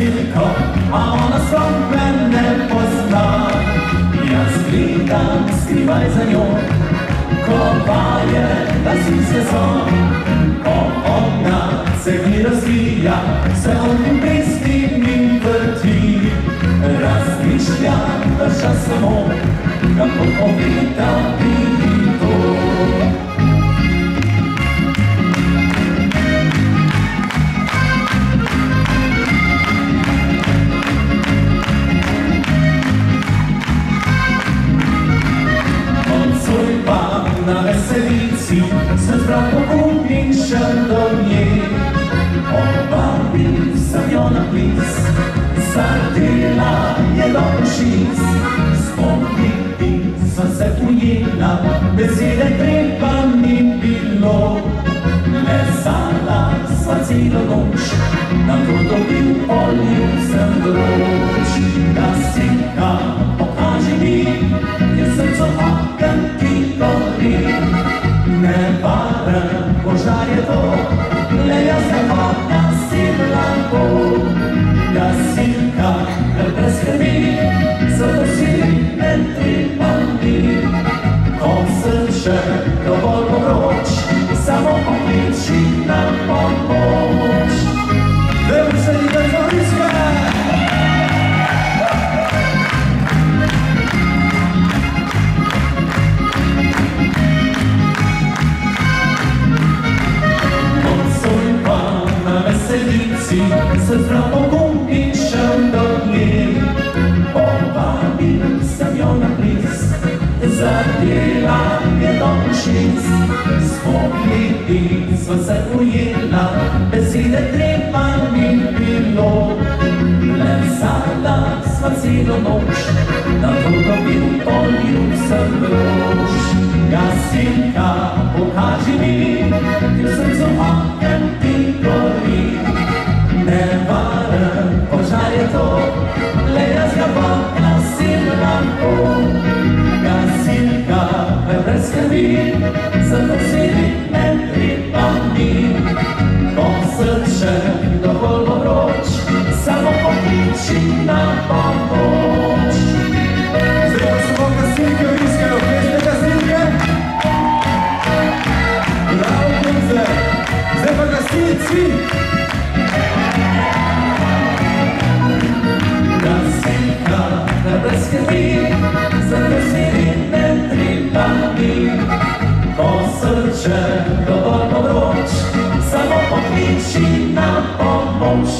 gasilko, a ona sploh me ne pozna. Jaz gledam skrivaj za njo, ko vaje gasilske so. Ko ona se mi razvija, se onim pestim in vrti. Razmišljam ves čas samo, kako povedati to. Na veselici sem zbral pogum in šel do nje. Povabil sem jo na ples, zardela je do ušic. Spomniti sva se ujela, besede treba ni bilo. Lezala sva celo noč, na to dobil polju sem vroč. Gasilka, pokaži mi, je srco ogen ti gori. Nevaren požar je to, le jaz ga pogasim lahko. Gasilka, kar brez skrbi, zato si ne treba mi. Ko sem še dovolj povroč, samo pokliči na pomoč. Veselite Zoriške! Se zbral pogum in šel do nje. Povabil sem jo na ples, zardela je do ušic. Spomniti sva se ujela, besede treba ni bilo. Lezala sva celo noč, na to dobil polju sem vroč. Gasilka, pokaži mi, kjer srcu ogen ti gori. Nevaren požar je to, le jaz ga pogasim lahko. Gasilka, kar brez skrbi, zato si ne treba mi. Ko srce dovolj bo vroč, samo pokliči na pomoč. Zdaj pa samo gasilke viskajo, veste gasilke? Bravo, punce! Zdaj pa gasilci! Gasilka, kar brez skrbi, zato si ne treba mi. Ko srce dovolj bo vroč, samo pokliči na pomoč.